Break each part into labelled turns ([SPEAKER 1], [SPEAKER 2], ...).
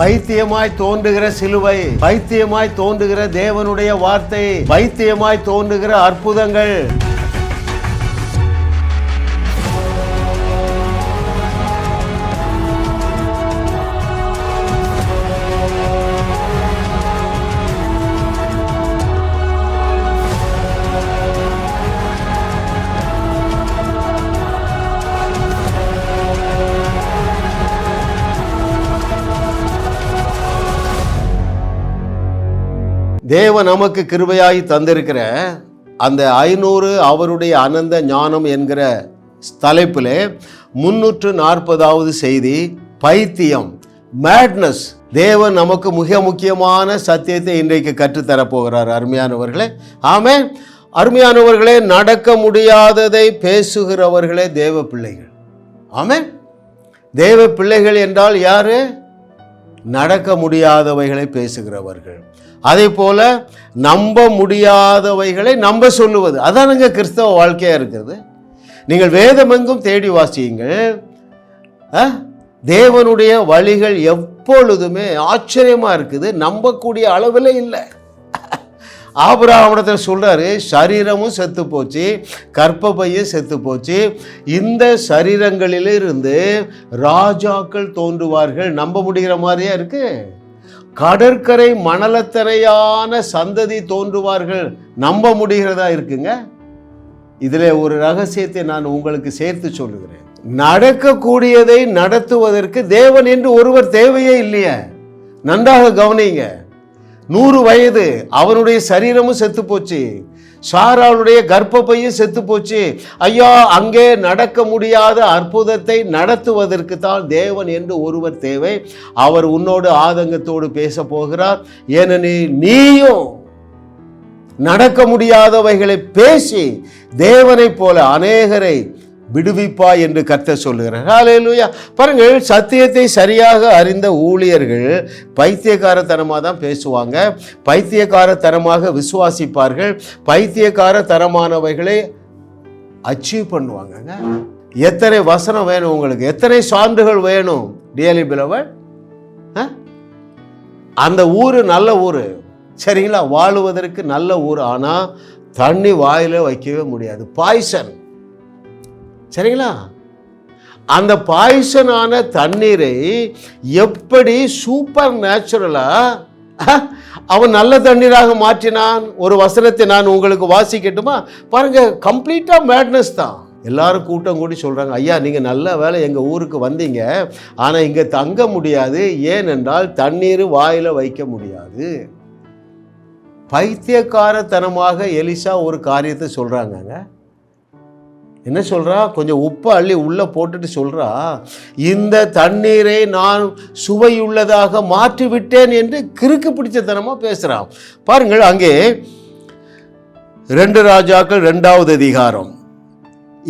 [SPEAKER 1] பைத்தியமாய் தோன்றுகிற சிலுவை, பைத்தியமாய் தோன்றுகிற தேவனுடைய வார்த்தை, பைத்தியமாய் தோன்றுகிற அற்புதங்கள். தேவன் நமக்கு கிருபையாய் தந்திருக்கிற அந்த 500 அவருடைய அனந்த ஞானம் என்கிற தலைப்பிலே 340வது செய்தி, பைத்தியம், மேட்னஸ். தேவன் நமக்கு மிக முக்கியமான சத்தியத்தை இன்றைக்கு கற்றுத்தரப்போகிறார். அருமையானவர்களே, ஆமென். அருமையானவர்களே, நடக்க முடியாததை பேசுகிறவர்களே தேவ பிள்ளைகள். ஆமென். தேவ பிள்ளைகள் என்றால் யாரு? நடக்க முடியாதவைகளை பேசுகிறவர்கள். அதே போல நம்ப முடியாதவைகளை நம்ப சொல்லுவது, அதானுங்க கிறிஸ்தவ வாழ்க்கையா இருக்கிறது. நீங்கள் வேதமெங்கும் தேடி வாசியுங்கள். தேவனுடைய வழிகள் எப்பொழுதுமே ஆச்சரியமா இருக்குது, நம்பக்கூடிய அளவில் இல்லை. ஆபிரகாமிடத்தில் சொல்றாரு, சரீரமும் செத்து போச்சு, கர்ப்பப்பையும் செத்து போச்சு, இந்த சரீரங்களிலிருந்து ராஜாக்கள் தோன்றுவார்கள். நம்ப முடிகிற மாதிரியா இருக்கு. கடற்கரை மணலத்தரையான சந்ததி தோன்றுவார்கள். நம்ப முடிகிறதா இருக்குங்க? இதில் ஒரு ரகசியத்தை நான் உங்களுக்கு சேர்த்து சொல்லுகிறேன். நடக்கக்கூடியதை நடத்துவதற்கு தேவன் என்று ஒருவர் தேவையே இல்லையே. நன்றாக கவனிங்க. 100 வயது, அவனுடைய சரீரமும் செத்து போச்சு, சாராளுடைய கர்ப்பப்பையும் செத்து போச்சு. ஐயா, அங்கே நடக்க முடியாத அற்புதத்தை நடத்துவதற்கு தான் தேவன் என்று ஒருவர் தேவை. அவர் உன்னோடு ஆதங்கத்தோடு பேச போகிறார். ஏனெனில் நீயும் நடக்க முடியாதவைகளை பேசி தேவனை போல அநேகரை விடுவிப்பாய் என்று கர்த்தர் சொல்லுகிறார். ஹல்லேலூயா. பாருங்கள், சத்தியத்தை சரியாக அறிந்த ஊழியர்கள் பைத்தியக்காரத்தனமாக தான் பேசுவாங்க, பைத்தியக்காரத்தனமாக விசுவாசிப்பார்கள், பைத்தியக்காரத்தனமானவைகளை அச்சீவ் பண்ணுவாங்க. எத்தனை வசனம் வேணும் உங்களுக்கு? எத்தனை சான்றுகள் வேணும்? டியர்லி பிலவட், அந்த ஊர் நல்ல ஊர், சரிங்களா, வாழுவதற்கு நல்ல ஊர். ஆனால் தண்ணி வாயில வைக்கவே முடியாது, பாய்சன், சரிங்களா. அந்த பாய்சனான தண்ணீரை எப்படி சூப்பர் நேச்சுரலா அவன் நல்ல தண்ணீராக மாற்றினான்? ஒரு வசனத்தை நான் உங்களுக்கு வாசிக்கட்டுமா? பாருங்க, கம்ப்ளீட்டா மேட்னஸ் தான். எல்லாரும் கூட்டம் கூடி சொல்றாங்க, ஐயா நீங்க நல்ல வேலை எங்க ஊருக்கு வந்தீங்க, ஆனா இங்க தங்க முடியாது. ஏனென்றால் தண்ணீர் வாயில வைக்க முடியாது. பைத்தியக்காரத்தனமாக எலிசா ஒரு காரியத்தை சொல்றாங்க. என்ன சொல்றா? கொஞ்சம் உப்பு அள்ளி உள்ள போட்டுட்டு சொல்றா, இந்த தண்ணீரை நான் சுவையுள்ளதாக மாற்றி விட்டேன் என்று கிறுக்கு பிடிச்சத்தனமா பேசுறான். பாருங்கள், அங்கே 2 ராஜாக்கள் 2வது அதிகாரம்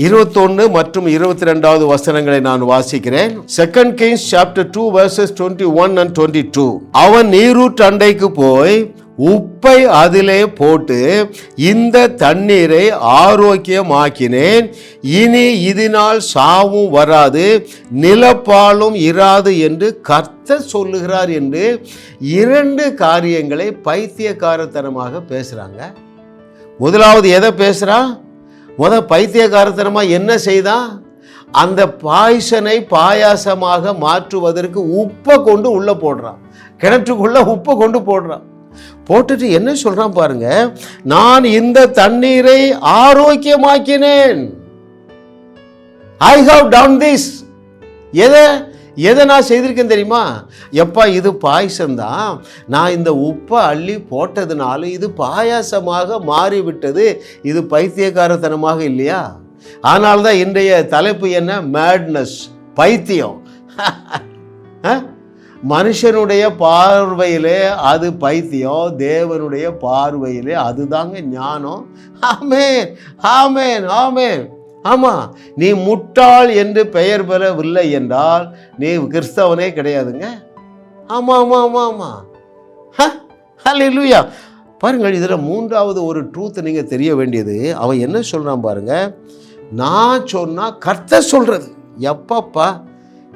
[SPEAKER 1] 21 மற்றும் 22வது வசனங்களை நான் வாசிக்கிறேன். 2 Kings chapter 2 verses 21 and 22. அவன் நீரூற்று அண்டைக்கு போய் உப்பை அதிலே போட்டு இந்த தண்ணீரை ஆரோக்கியமாக்கினேன், இனி இதனால் சாவும் வராது, நிலப்பாலும் இராது என்று கர்த்தர் சொல்லுகிறார் என்று 2 காரியங்களை பைத்தியக்காரத்தனமாக பேசுறாங்க. முதலாவது எதை பேசுறா? பைத்தியக்காரத்தனமா என்ன செய்தான்? அந்த பாய்சனை பாயாசமாக மாற்றுவதற்கு உப்பை கொண்டு உள்ள போடுறான். கிணற்றுக்குள்ள உப்பை கொண்டு போடுறான். போட்டுட்டு என்ன சொல்றான் பாருங்க, நான் இந்த தண்ணீரை ஆரோக்கியமாக்கினேன். I have done this. எதை நான் செய்திருக்கேன் தெரியுமா? எப்பா, இது பாயசம் தான், நான் இந்த உப்பை அள்ளி போட்டதுனால இது பாயாசமாக மாறிவிட்டது. இது பைத்தியக்காரத்தனமாக இல்லையா? ஆனால்தான் இன்றைய தலைப்பு என்ன? மேட்னஸ், பைத்தியம். மனுஷனுடைய பார்வையிலே அது பைத்தியம், தேவனுடைய பார்வையிலே அதுதாங்க ஞானம். ஆமென், ஆமென், ஆமென். ஆமா, நீ முட்டாள் என்று பெயர் பெறவில்லை என்றால் நீ கிறிஸ்தவனே கிடையாதுங்க. ஆமா ஆமா ஆமா ஆமா. ஹல்லேலூயா. பாருங்கள், இதுல 3வது ஒரு ட்ரூத் நீங்க தெரிய வேண்டியது. அவன் என்ன சொல்றான் பாருங்க, நான் சொன்னா கர்த்தர் சொல்றது. எப்பப்பா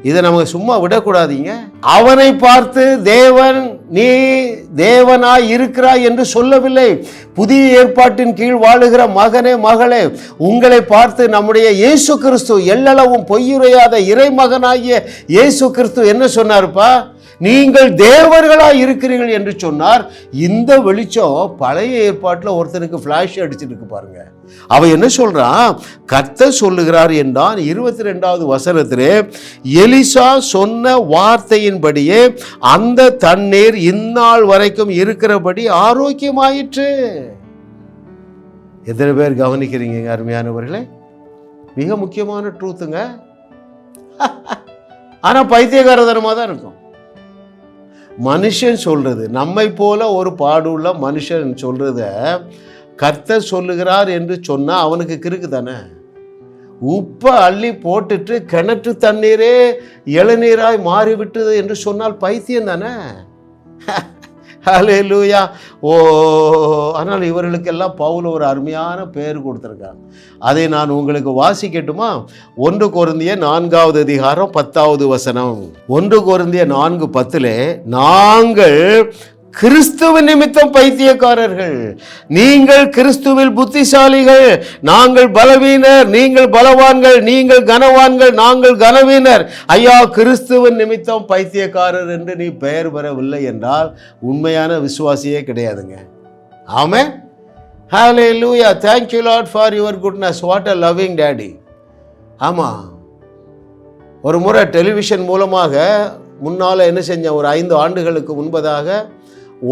[SPEAKER 1] இதை நம்ம சும்மா விடக்கூடாதீங்க. அவனை பார்த்து தேவன் நீ தேவனாய் இருக்கிறாய் என்று சொல்லவில்லை. புதிய ஏற்பாட்டின் கீழ் வாழுகிற மகனே மகளே, உங்களை பார்த்து நம்முடைய இயேசு கிறிஸ்து, எல்லளவும் பொய்யுரையாத இறைமகனாகிய இயேசு கிறிஸ்து என்ன சொன்னார்ப்பா? நீங்கள் தேவர்களாய் இருக்கிறீர்கள் என்று சொன்னார். இந்த வெளிச்சம் பழைய ஏற்பாட்டில் ஒருத்தனுக்கு ஃபிளாஷ் அடிச்சுட்டு இருக்கு பாருங்க. அவன் என்ன சொல்றான்? கர்த்தர் சொல்லுகிறார் என்றான். 22வது வசனத்திலே எலிசா சொன்ன வார்த்தையின்படியே அந்த தண்ணீர் இந்நாள் வரைக்கும் இருக்கிறபடி ஆரோக்கியமாயிற்று. எத்தனை பேர் கவனிக்கிறீங்க அருமையானவர்களே? மிக முக்கியமான ட்ரூத்துங்க. ஆனா பைத்தியகாரதனமா தான் இருக்கும். மனுஷன் சொல்றது, நம்மை போல ஒரு பாடுள்ள மனுஷன் சொல்றத கர்த்தர் சொல்லுகிறார் என்று சொன்னா அவனுக்கு கிறுக்கு தானே. உப்பை அள்ளி போட்டுட்டு கிணற்று தண்ணீரே இளநீராய் மாறிவிட்டது என்று சொன்னால் பைத்தியம் தானே. ஹல்லேலூயா. ஆனால் இவர்களுக்கெல்லாம் பவுல் ஒரு அருமையான பெயர் கொடுத்துருக்காங்க. அதை நான் உங்களுக்கு வாசிக்கட்டுமா? 1 கொரிந்தியர் 4வது அதிகாரம் 10வது வசனம். 1 கொரிந்தியர் 4:10 நாங்கள் கிறிஸ்துவ நிமித்தம் பைத்தியக்காரர்கள், நீங்கள் கிறிஸ்துவில் புத்திசாலிகள். நாங்கள் பலவீனர், நீங்கள் பலவான்கள். நீங்கள் கனவான்கள், நாங்கள் கனவீனர். ஐயா, கிறிஸ்துவ நிமித்தம் பைத்தியக்காரர் என்று நீ பெயர் பெறவில்லை என்றால் உண்மையான விசுவாசியே கிடையாதுங்க. ஆமென். ஹல்லேலூயா. Thank you Lord for your goodness. What a loving daddy. ஆமாம், ஒரு முறை டெலிவிஷன் மூலமாக முன்னால் என்ன செஞ்சேன், ஒரு 5 ஆண்டுகளுக்கு முன்பதாக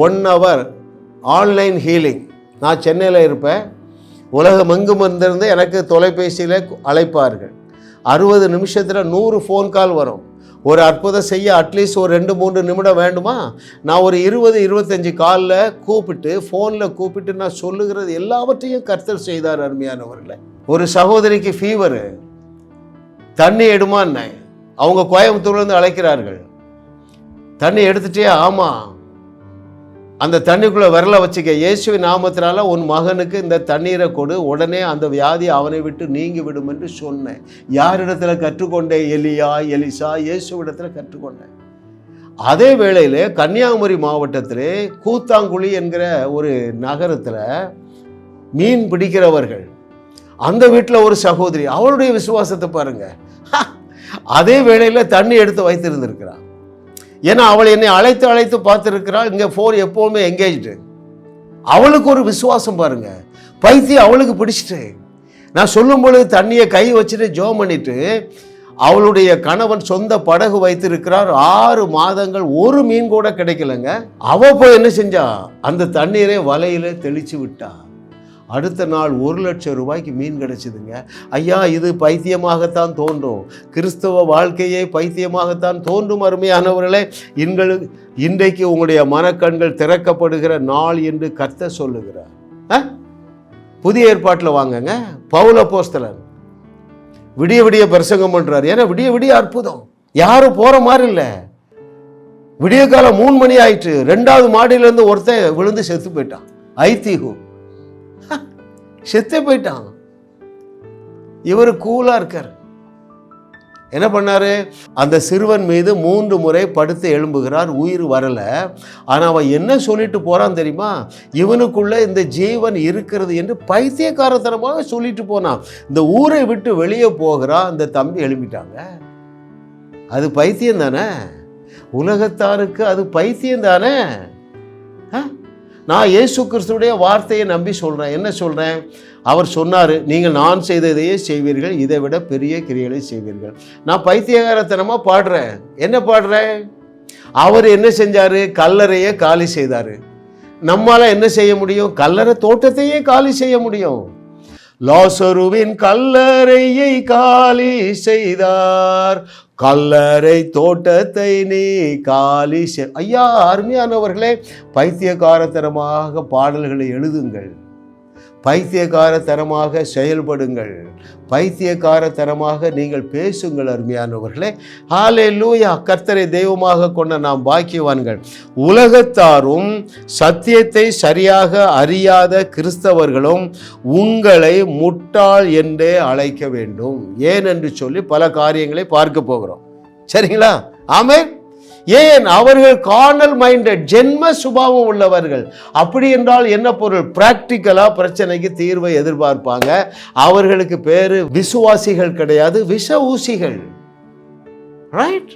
[SPEAKER 1] 1 hour ஆன்லைன் ஹீலிங். நான் சென்னையில் இருப்பேன். உலகம் எங்கும் வந்திருந்து எனக்கு தொலைபேசியில் அழைப்பார்கள். 60 நிமிஷத்தில் 100 ஃபோன் கால் வரும். ஒரு அற்புதம் செய்ய அட்லீஸ்ட் ஒரு 2-3 நிமிடம் வேண்டுமா? நான் ஒரு 20-25 காலில் ஃபோனில் கூப்பிட்டு நான் சொல்லுகிறது எல்லாவற்றையும் கர்த்தர் செய்தார். அருமையானவர்களே, ஒரு சகோதரிக்கு ஃபீவரு, தண்ணி எடுமான்னு அவங்க கோயம்புத்தூர்லேருந்து அழைக்கிறார்கள். தண்ணி எடுத்துட்டே, ஆமாம், அந்த தண்ணிக்குள்ளே விரலை வச்சுக்க, இயேசுவின் நாமத்தினால உன் மகனுக்கு இந்த தண்ணீரை கொடு, உடனே அந்த வியாதி அவனை விட்டு நீங்கி விடும் என்று சொன்னேன். யாரிடத்தில் கற்றுக்கொண்டேன்? எலிசா இயேசுவிடத்தில் கற்றுக்கொண்டேன். அதே வேளையில் கன்னியாகுமரி மாவட்டத்திலே கூத்தாங்குழி என்கிற ஒரு நகரத்தில் மீன் பிடிக்கிறவர்கள், அந்த வீட்டில் ஒரு சகோதரி, அவளுடைய விசுவாசத்தை பாருங்க. அதே வேளையில் தண்ணி எடுத்து வைத்திருந்திருக்கிறான். ஏன்னா அவள் என்னை அழைத்து பார்த்துருக்கிறாள். இங்கே ஃபோன் எப்போவுமே எங்கேஜ்டு. அவளுக்கு ஒரு விசுவாசம் பாருங்க. பைத்தியம் அவளுக்கு பிடிச்சிட்டு, நான் சொல்லும் பொழுது தண்ணியை கை வச்சுட்டு ஜோம் பண்ணிட்டு, அவளுடைய கணவன் சொந்த படகு வைத்திருக்கிறார். 6 மாதங்கள் ஒரு மீன் கூட கிடைக்கலங்க. அவ போய் என்ன செஞ்சா, அந்த தண்ணீரை வலையில தெளிச்சு விட்டா. அடுத்த நாள் 1 லட்சம் ரூபாய்க்கு மீன் கிடைச்சிதுங்க. ஐயா, இது பைத்தியமாகத்தான் தோன்றும். கிறிஸ்தவ வாழ்க்கையே பைத்தியமாகத்தான் தோன்றும். அருமையானவர்களே, இன்றைக்கு உங்களுடைய மனக்கண்கள் திறக்கப்படுகிற நாள் என்று கர்த்தர் சொல்லுகிறார். புதிய ஏற்பாட்டில் வாங்கங்க. பவுல் அப்போஸ்தலன் விடிய விடிய பிரசங்கம் பண்றாரு. ஏன்னா விடிய விடிய அற்புதம், யாரும் போற மாதிரி இல்லை. விடிய காலம் 3 மணி ஆயிட்டு, 2வது மாடியிலேருந்து ஒருத்தன் விழுந்து செத்து போயிட்டான். ஐதீகு செத்தே போயிட்டான். இவர் கூலா இருக்கார். என்ன பண்ணாரு? அந்த சிறுவன் மீது 3 முறை படுத்து எழும்புகிறார். உயிர் வரல. ஆனா அவன் என்ன சொல்லிட்டு போறான் தெரியுமா? இவனுக்குள்ள இந்த ஜீவன் இருக்கிறது என்று பைத்தியக்காரத்தனமாக சொல்லிட்டு போனான். இந்த ஊரை விட்டு வெளியே போகிறான். அந்த தம்பி எழுப்பிட்டாங்க. அது பைத்தியம் தானே? உலகத்தாருக்கு அது பைத்தியம் தானே? நான் இயேசு கிறிஸ்துடைய வார்த்தையை நம்பி சொல்கிறேன். என்ன சொல்கிறேன்? அவர் சொன்னார், நீங்கள் நான் செய்ததையே செய்வீர்கள், இதை விட பெரிய கிரியைகளை செய்வீர்கள். நான் பைத்தியகாரத்தனமாக பாடுறேன். என்ன பாடுறேன்? அவர் என்ன செஞ்சார்? கல்லறையை காலி செய்தார். நம்மால் என்ன செய்ய முடியும்? கல்லறை தோட்டத்தையே காலி செய்ய முடியும். லாசருவின் கல்லறையை காலி செய்தார், கல்லறை தோட்டத்தை நீ காலி செய். ஐயா, அருமையானவர்களே, பைத்தியக்காரத்தனமாக பாடல்களை எழுதுங்கள், பைத்தியக்காரத்தனமாக செயல்படுங்கள், பைத்தியக்காரத்தனமாக நீங்கள் பேசுங்கள். அருமையானவர்களே, ஹல்லேலூயா. கர்த்தரை தெய்வமாக கொண்ட நாம் பாக்கியவான்கள். உலகத்தாரும் சத்தியத்தை சரியாக அறியாத கிறிஸ்தவர்களும் உங்களை முட்டாள் என்றே அழைக்க வேண்டும். ஏன் என்று சொல்லி பல காரியங்களை பார்க்க போகிறோம். சரிங்களா? ஆமென். ஏன்? அவர்கள் கார்னல் மைண்டட், ஜென்ம சுபாவம் உள்ளவர்கள். அப்படி என்றால் என்ன பொருள்? பிராக்டிக்கலா பிரச்சனைக்கு தீர்வை எதிர்பார்ப்பாங்க. அவர்களுக்கு பேரு விசுவாசிகள் கிடையாது, விஷ ஊசிகள். ரைட்?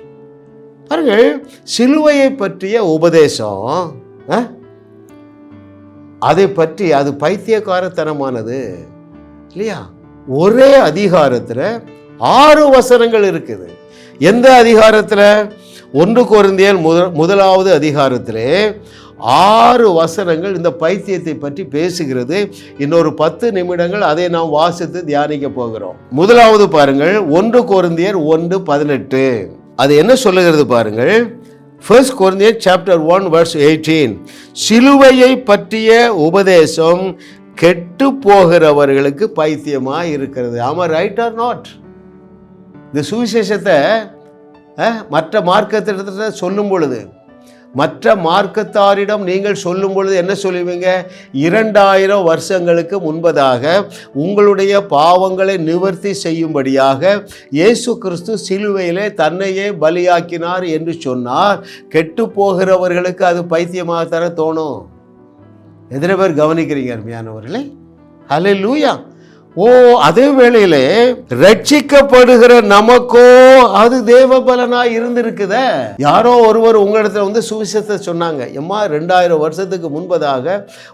[SPEAKER 1] பாருங்கள், சிலுவையை பற்றிய உபதேசம், அதை பற்றி அது பைத்தியக்காரத்தனமானது இல்லையா? ஒரே அதிகாரத்தில் 6 வசனங்கள் இருக்குது. எந்த அதிகாரத்தில்? 1 கொரிந்தியர் 1வது அதிகாரத்திலே 6 வசனங்கள் இந்த பைத்தியத்தை பற்றி பேசுகிறது. இன்னொரு 10 நிமிடங்கள் அதை நாம் வாசித்து தியானிக்க போகிறோம். முதலாவது பாருங்கள், 1 கொரிந்தியர் 1:18. அது என்ன சொல்லுகிறது பாருங்கள். 1 கொரிந்தியர் சாப்டர் 1 verse 18. சிலுவையை பற்றிய உபதேசம் கெட்டு போகிறவர்களுக்கு பைத்தியமா இருக்கிறது. ஆமா, ரைட் ஆர் நாட்? இந்த சுவிசேஷத்தை மற்ற மார்க்கத்திட்ட சொல்லும் பொழுது, மற்ற மார்க்கத்தாரிடம் நீங்கள் சொல்லும் பொழுது என்ன சொல்லுவீங்க? 2000 வருஷங்களுக்கு முன்பதாக உங்களுடைய பாவங்களை நிவர்த்தி செய்யும்படியாக இயேசு கிறிஸ்து சிலுவையிலே தன்னையே பலியாக்கினார் என்று சொன்னார். கெட்டு போகிறவர்களுக்கு அது பைத்தியமாகத்தானே தோணும். எத்தனை பேர் கவனிக்கிறீங்க அருமையானவர்களே? ஹல்லேலூயா. ஓ, அதே வேளையிலே ரட்சிக்கப்படுகிற நமக்கோ அது தேவ பலனா இருந்திருக்குத. யாரோ ஒருவர் உங்களிடத்துல சுவிசேஷத்தை சொன்னாங்க. எம்மா, 2000 வருஷத்துக்கு முன்பதாக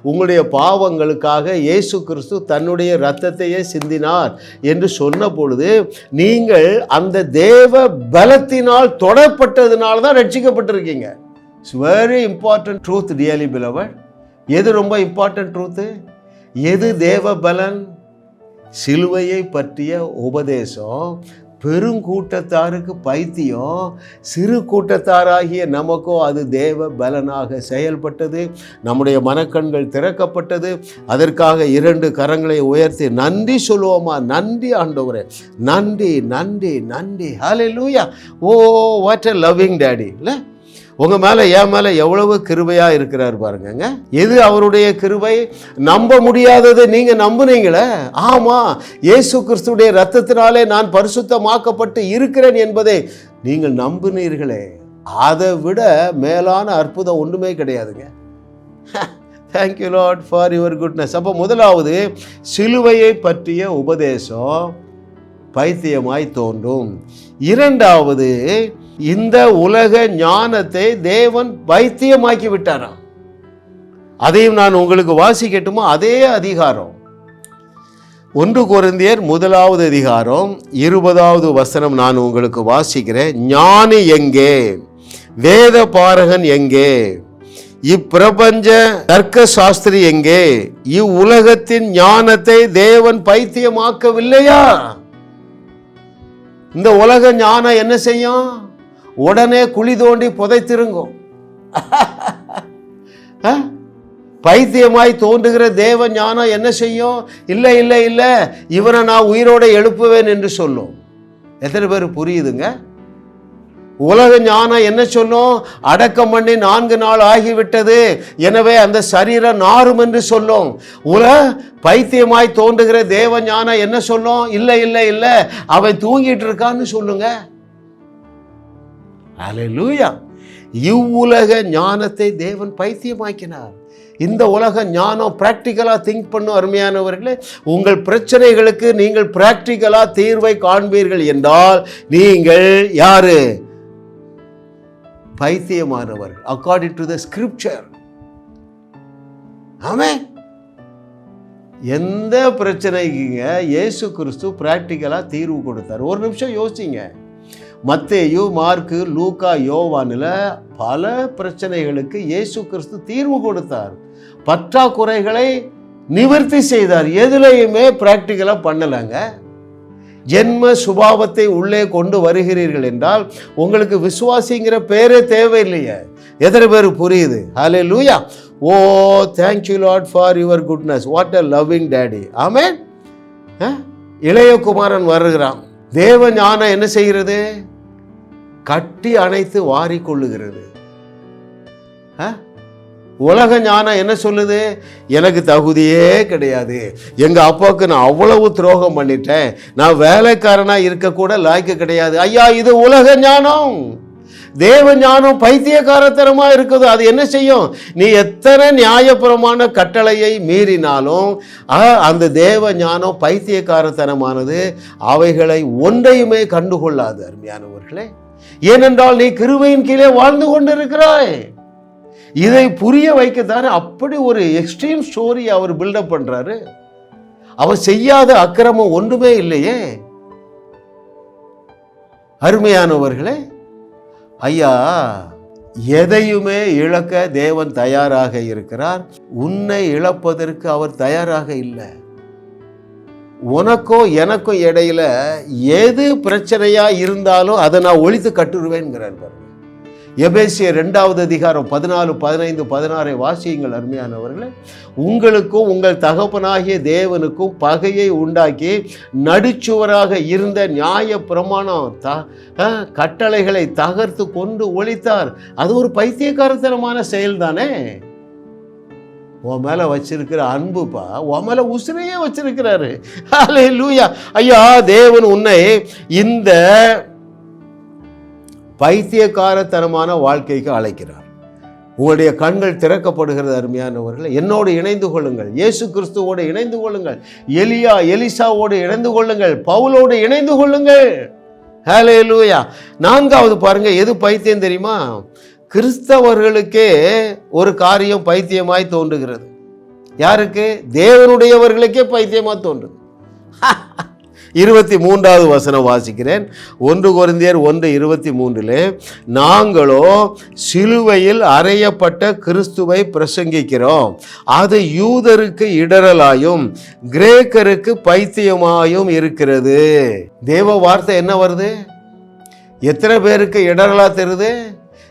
[SPEAKER 1] உங்களுடைய பாவங்களுக்காக இயேசு கிறிஸ்து தன்னுடைய இரத்தத்தையே சிந்தினார் என்று சொன்ன பொழுது நீங்கள் அந்த தேவ பலத்தினால் தொடப்பட்டதுனால தான் ரட்சிக்கப்பட்டிருக்கீங்க. It's very important truth really beloved. எது ரொம்ப இம்பார்ட்டன்ட் ட்ரூத்து? எது தேவ பலன்? சிலுவையை பற்றிய உபதேசம் பெருங்கூட்டத்தாருக்கு பைத்தியம், சிறு கூட்டத்தாராகிய நமக்கோ அது தேவ பலனாக செயல்பட்டது. நம்முடைய மனக்கண்கள் திறக்கப்பட்டது. அதற்காக 2 கரங்களை உயர்த்தி நன்றி சொல்லுவோமா? நன்றி ஆண்டவரே, நன்றி நன்றி நன்றி. ஹல்லேலூயா. ஓ, வாட் எ லவ்விங் டாடி இல்லை? உங்க மேல, என் மேல எவ்வளவு கிருபையா இருக்கிறார் பாருங்க. எது அவருடைய கிருபை? நம்ப முடியாதது நீங்க நம்புனீங்களே. ஆமா, இயேசு கிறிஸ்துடைய இரத்தத்தினாலே நான் பரிசுத்தமாக்கப்பட்டு இருக்கிறேன் என்பதை நீங்கள் நம்பினீர்களே. அதை விட மேலான அற்புதம் ஒன்றுமே கிடையாதுங்க. Thank you Lord for your goodness. அப்போ முதலாவது, சிலுவையை பற்றிய உபதேசம் பைத்தியமாய் தோன்றும். இரண்டாவது, இந்த உலக ஞானத்தை தேவன் பைத்தியமாக்கி விட்டாராம். அதையும் நான் உங்களுக்கு வாசிக்கட்டுமா? அதே அதிகாரம் 1 கொரிந்தியர் 1வது அதிகாரம் 20வது வசனம் நான் உங்களுக்கு வாசிக்கிறேன். ஞானி எங்கே? வேத பாரகன் எங்கே? இப்பிரபஞ்ச தர்க்க சாஸ்திரி எங்கே? இவ்வுலகத்தின் ஞானத்தை தேவன் பைத்தியமாக்கவில்லையா? இந்த உலக ஞானம் என்ன செய்யும்? உடனே குழி தோண்டி புதைத்திருங்கும். பைத்தியமாய் தோன்றுகிற தேவ ஞானம் என்ன செய்யும்? இல்லை இல்லை இல்லை, இவனை நான் உயிரோட எழுப்புவேன் என்று சொல்லும். எத்தனை பேர் புரியுதுங்க? உலக ஞானம் என்ன சொல்லும்? அடக்கம் பண்ணி 4 நாள் ஆகிவிட்டது, எனவே அந்த சரீரம் நாரும் என்று சொல்லும். பைத்தியமாய் தோன்றுகிற தேவ ஞானம் என்ன சொல்லும்? இல்லை இல்லை இல்லை, அவன் தூங்கிட்டு இருக்கான்னு சொல்லுங்க. ஹல்லேலூயா. இவ்வுலக ஞானத்தை தேவன் பைத்தியமாக்கினார். இந்த உலக ஞானம் பிராக்டிக்கலா திங்க் பண்ணும் அருமையானவர்களே. உங்கள் பிரச்சனைகளுக்கு நீங்கள் பிராக்டிக்கலா தீர்வை காண்பீர்கள் என்றால் நீங்கள் யாரு? பைத்தியமானவர்கள், அக்கார்டிங் டு த ஸ்கிரிப்சர். ஆமென். எந்த பிரச்சனைக்குங்க இயேசு கிறிஸ்து பிராக்டிக்கலா தீர்வு கொடுத்தார்? ஒரு நிமிஷம் யோசிங்க. மத்தேயு, மார்க்கு, லூக்கா, யோவானில் பல பிரச்சனைகளுக்கு இயேசு கிறிஸ்து தீர்வு கொடுத்தார். பற்றாக்குறைகளை நிவர்த்தி செய்தார். எதுலையுமே பிராக்டிக்கலா பண்ணலங்க. ஜென்ம சுபாவத்தை உள்ளே கொண்டு வருகிறீர்கள் என்றால் உங்களுக்கு விசுவாசிங்கிற பேரே தேவையில்லையே. எத்தனை பேர் புரியுது? Hallelujah. Oh, thank you Lord for your goodness. What a loving daddy. Amen. இளைய குமாரன் வருகிறான். தேவ ஞானம் என்ன செய்கிறது? கட்டி அணைத்து வாரிக்கொள்ளுகிறது. உலக ஞானம் என்ன சொல்லுது? எனக்கு தகுதியே கிடையாது, எங்கள் அப்பாவுக்கு நான் அவ்வளவு துரோகம் பண்ணிட்டேன், நான் வேலைக்காரனாக இருக்கக்கூட லாய்க்கு கிடையாது. ஐயா, இது உலக ஞானம். தேவ ஞானம் பைத்தியக்காரத்தனமா இருக்குது. அது என்ன செய்யும்? நீ எத்தனை நியாயபுரமான கட்டளையை மீறினாலும் அந்த தேவ ஞானம் பைத்தியக்காரத்தனமானது. அவைகளை ஒன்றையுமே கண்டுகொள்ளாது அருமையானவர்களே. ஏனென்றால் நீ கிருபையின் கீழே வாழ்ந்து கொண்டிருக்கிறாய். இதை புரிய வைக்கத்தானே அப்படி ஒரு எக்ஸ்ட்ரீம் ஸ்டோரி அவர் பில்டப் பண்றாரு. அவர் செய்யாத அக்கிரமம் ஒன்றுமே இல்லையே அருமையானவர்களே. ஐயா, எதையுமே இழக்க தேவன் தயாராக இருக்கிறார். உன்னை இழப்பதற்கு அவர் தயாராக இல்லை. உனக்கும் எனக்கும் இடையில எது பிரச்சனையா இருந்தாலும் அதை நான் ஒழித்து கட்டுருவேன்கிறார். எபேசியர் 2வது அதிகாரம் 14, 15, 16 வாசியுங்கள் அருமையானவர்களே. உங்களுக்கும் உங்கள் தகப்பனாகிய தேவனுக்கும் பகையை உண்டாக்கி நடுச்சுவராக இருந்த நியாய பிரமாணம் கட்டளைகளை தகர்த்து கொண்டு ஒழித்தார். அது ஒரு பைத்தியக்காரத்தனமான செயல் தானே. உன் மேல வச்சிருக்கிற அன்புப்பா, உன் மேல உசிரையே வச்சிருக்கிறாரு. ஹல்லேலூயா. ஐயா, தேவன் உன்னை இந்த பைத்தியக்காரத்தனமான வாழ்க்கைக்கு அழைக்கிறார். உங்களுடைய கண்கள் திறக்கப்படுகிறது அருமையானவர்கள். என்னோடு இணைந்து கொள்ளுங்கள், இயேசு கிறிஸ்துவோடு இணைந்து கொள்ளுங்கள், எலியா எலிசாவோடு இணைந்து கொள்ளுங்கள், பவுலோடு இணைந்து கொள்ளுங்கள். ஹல்லேலூயா. 4வது பாருங்க, எது பைத்தியம் தெரியுமா? கிறிஸ்தவர்களுக்கே ஒரு காரியம் பைத்தியமாய் தோன்றுகிறது. யாருக்கு? தேவனுடையவர்களுக்கே பைத்தியமா தோன்றுது. 23வது வசனம் வாசிக்கிறேன். 1 கொரிந்தியர் 1:23 நாங்களோ சிலுவையில் அறையப்பட்ட கிறிஸ்துவை பிரசங்கிக்கிறோம். அது யூதருக்கு இடரலாயும் கிரேக்கருக்கு பைத்தியமாயும் இருக்கிறது. தேவ வார்த்தை என்ன வருது? எத்தனை பேருக்கு இடரலா தெரியுது?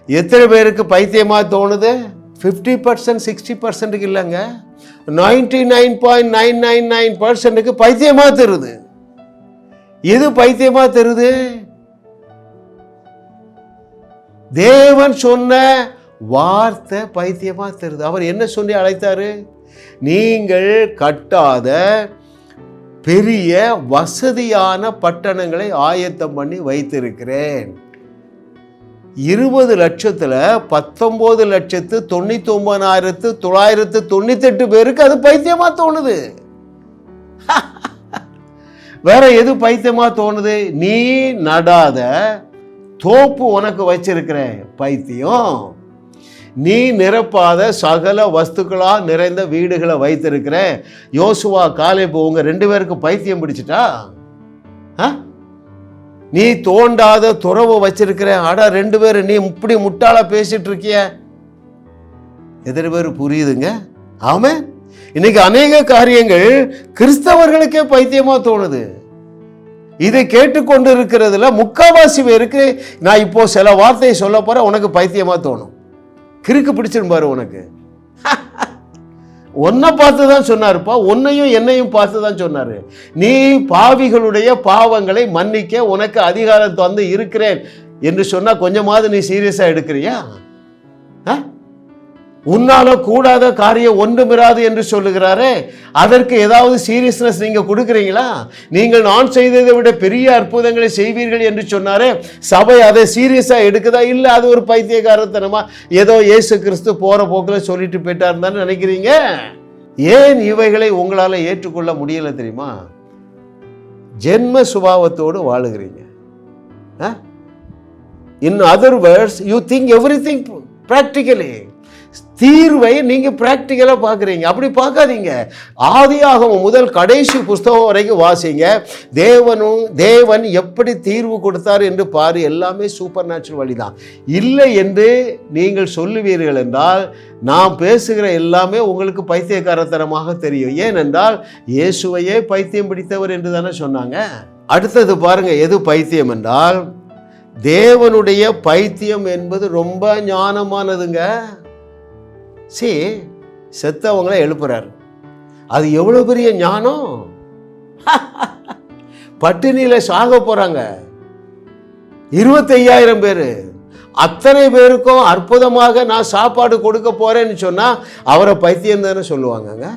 [SPEAKER 1] எத்தனை பேருக்கு பைத்தியமா தோணுது? 50%, 60% இல்லைங்க, 99.999% பைத்தியமா தெரியுது. எது பைத்தியமா தெரியுது? தேவன் சொன்ன வார்த்தை பைத்தியமா தெரியுது. அவர் என்ன சொல்லி அழைத்தாரு? நீங்கள் கட்டாத பெரிய வசதியான பட்டணங்களை ஆயத்தம் பண்ணி வைத்திருக்கிறேன். 20 லட்சத்துல 19,99,998 பேருக்கு அது பைத்தியமா தோணுது. வேற எது பைத்தியமா தோணுது? நீ நடாத தோப்பு உனக்கு வச்சிருக்கிற பைத்தியம். நீ நிரப்பாத சகல வஸ்துக்களா நிறைந்த வீடுகளை வைத்திருக்கிற யோசுவா காலேப் உங்க 2 பேருக்கு பைத்தியம் பிடிச்சிட்டா? நீ தோண்டாத துறவு வச்சிருக்கிற 2 பேர் நீ இப்படி முட்டாளா பேசிட்டு இருக்கிய. எத்தனை பேர் புரியுதுங்க? ஆமே. இன்னைக்கு அநேக காரியங்கள் கிறிஸ்தவர்களுக்கே பைத்தியமா தோணுது. இதை கேட்டுக்கொண்டு இருக்கிறதுல முக்காவாசி பேருக்கு நான் இப்போ சில வார்த்தையை சொல்ல போறேன், உனக்கு பைத்தியமா தோணும். கிறுக்கு பிடிச்சிருப்பாரு உனக்கு. உன்னை பார்த்து தான் சொன்னாருப்பா, உன்னையும் என்னையும் பார்த்து தான் சொன்னாரு. நீ பாவிகளுடைய பாவங்களை மன்னிக்க உனக்கு அதிகாரம் தந்து இருக்கிறேன் என்று சொன்னா கொஞ்சமாவது நீ சீரியஸா எடுக்கிறியா? உன்னால கூடாத காரியம் ஒன்றுமிராது என்று சொல்லுகிறாரே, அதற்கு ஏதாவது சீரியஸ்னஸ் நீங்க கொடுக்குறீங்களா? நீங்கள் நான் செய்ததை விட பெரிய அற்புதங்களை செய்வீர்கள் என்று சொன்னாரே, சபை அதை சீரியஸா எடுக்குதா? இல்லை, அது ஒரு பைத்தியக்காரத்தனமா ஏதோ இயேசு கிறிஸ்து போற போக்கில் சொல்லிட்டு போயிட்டாருன்னு தானே நினைக்கிறீங்க. ஏன் இவைகளை உங்களால ஏற்றுக்கொள்ள முடியல தெரியுமா? ஜென்ம சுபாவத்தோடு வாழுகிறீங்க. In other words, you think everything practically. தீர்வை நீங்க பிராக்டிக்கலா பாக்குறீங்க. அப்படி பார்க்காதீங்க. ஆதியாகமம் முதல் கடைசி புஸ்தகம் வரைக்கும் வாசிங்க. தேவன் எப்படி தீர்வு கொடுத்தார் என்று பாரு. எல்லாமே சூப்பர் நேச்சுரல் வழிதான். இல்லை என்று நீங்கள் சொல்லுவீர்கள் என்றால் நான் பேசுகிற எல்லாமே உங்களுக்கு பைத்தியக்காரத்தனமாக தெரியும். ஏனென்றால் இயேசுவையே பைத்தியம் பிடித்தவர் என்று தானே சொன்னாங்க. அடுத்தது பாருங்க, எது பைத்தியம் என்றால், தேவனுடைய பைத்தியம் என்பது ரொம்ப ஞானமானதுங்க. செத்தவங்களை எழுப்புறாரு. அது எவ்வளவு பெரிய ஞானம். பட்டினியில சாக போறாங்க 25,000 பேரு. அத்தனை பேருக்கும் அற்புதமாக நான் சாப்பாடு கொடுக்க போறேன்னு சொன்னா அவரை பைத்தியம் தானே சொல்லுவாங்கங்க.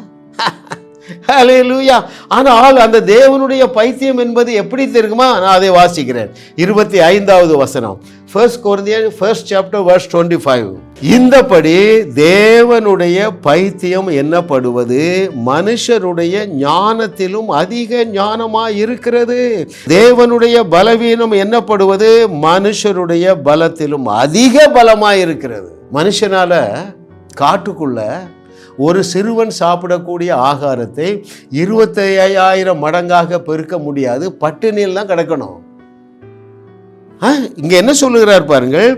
[SPEAKER 1] ஹல்லேலூயா. ஆனால் அந்த தேவனுடைய பைத்தியம் என்பது எப்படி தெரியுமா? நான் அதை வாசிக்கிறேன். 25வது வசனம், 1 Corinthians 1st chapter verse 25. இந்தபடி தேவனுடைய பைத்தியம் என்னப்படுவது மனுஷருடைய ஞானத்திலும் அதிக ஞானமாய் இருக்கிறது. தேவனுடைய பலவீனம் என்னப்படுவது மனுஷருடைய பலத்திலும் அதிக பலமாய் இருக்கிறது. மனுஷனால காட்டுக்குள்ள ஒரு சிறுவன் சாப்பிடக்கூடிய ஆகாரத்தை 25,000 மடங்காக பெருக்க முடியாது. பட்டினியில் தான் கிடக்கணும். இங்க என்ன சொல்லுகிறார் பாருங்கள்,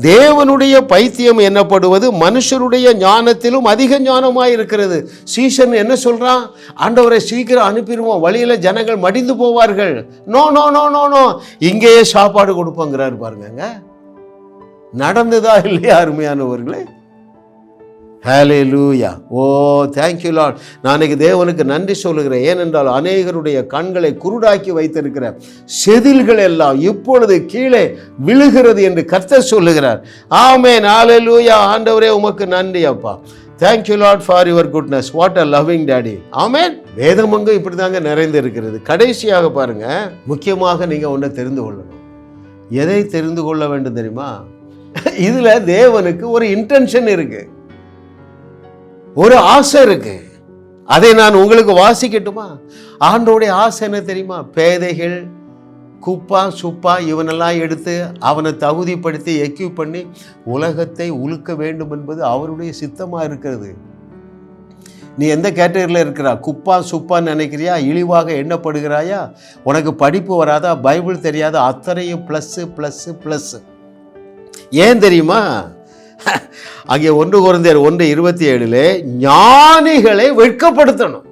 [SPEAKER 1] தேவனுடைய பைத்தியம் என்னப்படுவது மனுஷருடைய ஞானத்திலும் அதிக ஞானமாய் இருக்கிறது. சீசன் என்ன சொல்றான்? ஆண்டவரை சீக்கிரம் அனுப்பிடுவோம், வழியில ஜனங்கள் மடிந்து போவார்கள். No no no no no, இங்கேயே சாப்பாடு கொடுப்போங்கிறாரு பாருங்க. நடந்ததா இல்லையா அருமையானவர்களே? ஹல்லேலூயா. Oh thank you lord. நாளைக்கு தேவனுக்கு நன்றி சொல்லுகிறேன். ஏனென்றால் அநேகருடைய கண்களை குருடாக்கி வைத்திருக்கிற செதில்கள் எல்லாம் இப்பொழுது கீழே விழுகிறது என்று கர்த்தர் சொல்லுகிறார். ஆமென். ஹல்லேலூயா. ஆண்டவரே உமக்கு நன்றி அப்பா. Thank you Lord for your goodness. What a loving daddy. Amen. வேதமங்கு இப்படி தாங்க நிறைந்து இருக்கிறது. கடைசியாக பாருங்க, முக்கியமாக நீங்க ஒன்றை தெரிந்து கொள்ளணும். எதை தெரிந்து கொள்ள வேண்டும் தெரியுமா? இதுல தேவனுக்கு ஒரு இன்டென்ஷன் இருக்கு, ஒரு ஆசை இருக்கு. அதை நான் உங்களுக்கு வாசிக்கட்டுமா? ஆண்டோடைய ஆசை என்ன தெரியுமா? பேதைகள், குப்பா சுப்பா இவனெல்லாம் எடுத்து அவனை தகுதிப்படுத்தி எக்யூப் பண்ணி உலகத்தை உழுக்க வேண்டும் என்பது அவருடைய சித்தமாக இருக்கிறது. நீ எந்த கேட்டகரியில் இருக்கிறா? குப்பா சுப்பான்னு நினைக்கிறியா? இழிவாக எண்ணப்படுகிறாயா? உனக்கு படிப்பு வராதா? பைபிள் தெரியாத? அத்தனையும் ப்ளஸ்ஸு ப்ளஸ்ஸு ப்ளஸ்ஸு. ஏன் தெரியுமா? அங்கே 1 Corinthians 1:27 ஞானிகளை வெட்கப்படுத்தணும்.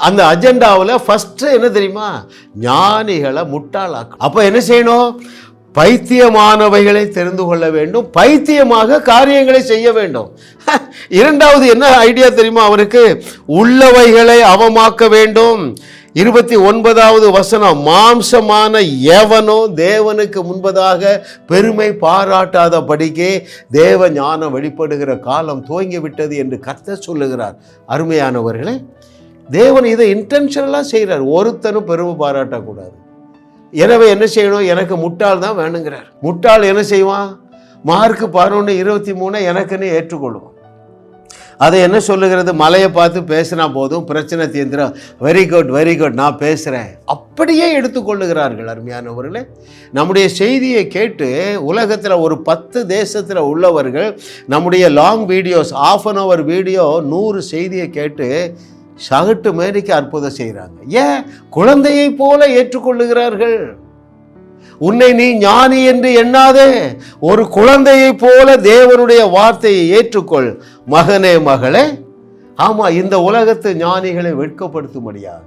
[SPEAKER 1] அந்த அஜெண்டாவில் ஃபர்ஸ்ட் என்ன தெரியுமா? ஞானிகளை முட்டாளாக்கும். அப்ப என்ன செய்யணும்? பைத்தியமானவைகளை தெரிந்து கொள்ள வேண்டும், பைத்தியமாக காரியங்களை செய்ய வேண்டும். இரண்டாவது என்ன ஐடியா தெரியுமா அவருக்கு? உள்ளவைகளை அவமாக்க வேண்டும். 29வது வசனம், மாம்சமான எவனோ தேவனுக்கு முன்பதாக பெருமை பாராட்டாதபடிக்கே தேவ ஞானம் வெளிப்படுகிற காலம் துவங்கிவிட்டது என்று கர்த்தர் சொல்லுகிறார். அருமையானவர்களே, தேவன் இதை இன்டென்ஷனலாக செய்கிறார். ஒருத்தனும் பெருமை பாராட்டக்கூடாது. எனவே என்ன செய்யணும்? எனக்கு முட்டாள் தான் வேணுங்கிறார். முட்டாள் என்ன செய்வான்? மார்க் 11:23 எனக்குன்னு ஏற்றுக்கொள்ளும். அதை என்ன சொல்லுகிறது? மலையை பார்த்து பேசினா போதும், பிரச்சனை தீர்ந்துடும். வெரி குட் வெரி குட், நான் பேசுகிறேன், அப்படியே எடுத்துக்கொள்ளுகிறார்கள். அருமையானவர்களே, நம்முடைய செய்தியை கேட்டு உலகத்தில் ஒரு 10 தேசத்தில் உள்ளவர்கள் நம்முடைய லாங் வீடியோஸ், 1/2 hour வீடியோ 100 செய்தியை கேட்டு சகட்டு மேரிக்கு அற்புதம் செய்கிறாங்க. ஏன்? குழந்தையை போல ஏற்றுக்கொள்ளுகிறார்கள். உன்னை நீ ஞானி என்று எண்ணாதே, ஒரு குழந்தையை போல தேவனுடைய வார்த்தையை ஏற்றுக்கொள் மகனே மகளே. ஆமா, இந்த உலகத்து ஞானிகளை வெட்கப்படுத்தும்படியாக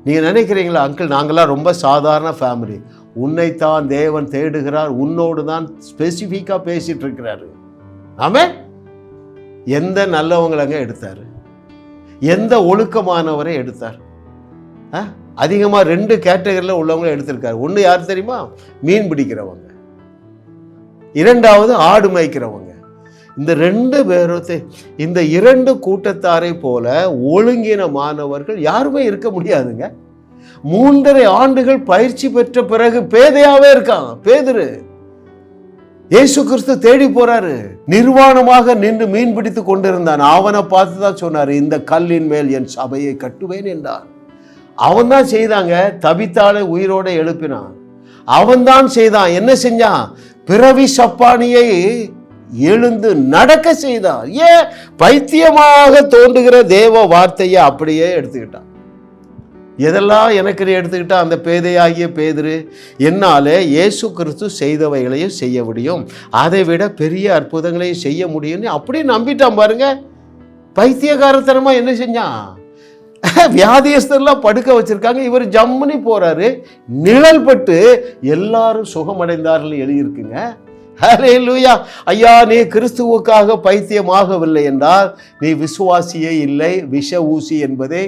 [SPEAKER 1] நீங்க நினைக்கிறீங்களா? அங்கிள் நாங்களாம் ரொம்ப சாதாரண ஃபேமிலி. உன்னைத்தான் தேவன் தேடுகிறார், உன்னோடு தான் ஸ்பெசிஃபிக்கா பேசிட்டு இருக்கிறாரு. ஆமே, எந்த நல்லவங்களங்க எடுத்தாரு? எந்த ஒழுக்கமானவரை எடுத்தார்? அதிகமாக 2 கேட்டகரியில் உள்ளவங்களை எடுத்திருக்காரு. ஒன்று யார் தெரியுமா? மீன் பிடிக்கிறவங்க, 2வது ஆடு மேய்க்கிறவங்க. இந்த 2 பேரும், இந்த 2 கூட்டத்தாரை போல ஒழுங்கினமானவர்கள் யாருமே இருக்க முடியாதுங்க. 3.5 ஆண்டுகள் பயிற்சி பெற்ற பிறகு பேதையாவே இருக்கான் பேதுரு. இயேசு கிறிஸ்து தேடி போறாரு. நிர்வாணமாக நின்று மீன் பிடித்து கொண்டிருந்தான். அவனை பார்த்து தான் சொன்னாரு, இந்த கல்லின் மேல் என் சபையை கட்டுவேன் என்றான். அவன் தான் செய்தாங்க. தபித்தாளை உயிரோட எழுப்பினான். அவன் தான் செய்தான். என்ன செஞ்சான்? பிறவி சப்பானியை எழுந்து நடக்க செய்தான். ஏன்? பைத்தியமாக தோன்றுகிற தேவ வார்த்தையை அப்படியே எடுத்துக்கிட்டான். எதெல்லாம் எனக்கு எடுத்துக்கிட்டா அந்த பேதையாகிய பேதுரு, என்னாலே இயேசு கிறிஸ்து செய்தவைகளையும் செய்ய முடியும், அதை விட பெரிய அற்புதங்களையும் செய்ய முடியும்னு அப்படியே நம்பிட்டான் பாருங்க. பைத்தியகாரத்தனமா என்ன செஞ்சான்? வியாதியஸ்தர்லாம் படுக்க வச்சிருக்காங்க, இவர் ஜம்முனி போறாரு. நிழல் பட்டு எல்லாரும் சுகமடைந்தார்கள் எழுதியிருக்குங்க. ஹல்லேலூயா. ஐயா, நீ கிறிஸ்துவுக்காக பைத்தியமாகவில்லை என்றால் நீ விசுவாசியே இல்லை, விஷ ஊசி என்பதை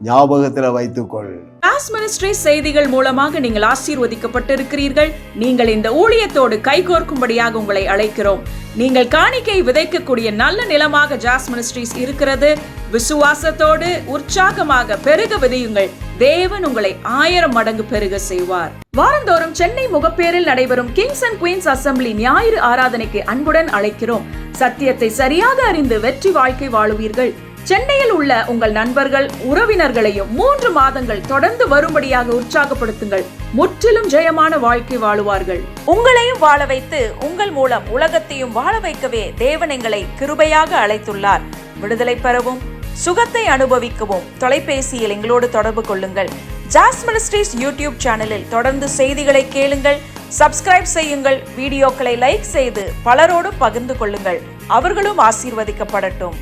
[SPEAKER 1] ஞாபகத்தில் வைத்துக்கொள்.
[SPEAKER 2] ஜாஸ் மினிஸ்ட்ரி செய்திகள் மூலமாக நீங்கள் ஆசீர்வதிக்கப்பட்டிருக்கிறீர்கள். நீங்கள் இந்த ஊழியத்தோடு கைகோர்க்கும்படியாக உங்களை அழைக்கிறோம். நீங்கள் காணிக்கை விதைக்கக்கூடிய நல்ல நிலமாக ஜாஸ் மினிஸ்ட்ரிஸ் இருக்கிறது. விசுவாசத்தோடு உற்சாகமாக பெருக விதையுங்கள். தேவன் உங்களை 1000 மடங்கு பெருக செய்வார். வாரந்தோறும் சென்னை முகப்பேரில் நடைபெறும் கிங்ஸ் அண்ட் குயின்ஸ் அசம்பிளி ஞாயிறு ஆராதனைக்கு அன்புடன் அழைக்கிறோம். சத்தியத்தை சரியாக அறிந்து வெற்றி வாழ்க்கை வாழுவீர்கள். சென்னையில் உள்ள உங்கள் நண்பர்கள் உறவினர்களையும் 3 மாதங்கள் தொடர்ந்து வரும்படியாக உற்சாகப்படுத்துங்கள். முற்றிலும் ஜெயமான வாழ்க்கை வாழுவார்கள். உங்களையும் வாழ வைத்து உங்கள் மூலம் உலகத்தையும் வாழ வைக்கவே தேவன் எங்களை கிருபையாக அழைத்துள்ளார். விடுதலை பெறவும் சுகத்தை அனுபவிக்கவும் தொலைபேசியில் எங்களோடு தொடர்பு கொள்ளுங்கள். ஜாஸ் மினிஸ்ட்ரிஸ் யூடியூப் சேனலில் தொடர்ந்து செய்திகளை கேளுங்கள். சப்ஸ்கிரைப் செய்யுங்கள். வீடியோக்களை லைக் செய்து பலரோடு பகிர்ந்து கொள்ளுங்கள். அவர்களும் ஆசீர்வதிக்கப்படட்டும்.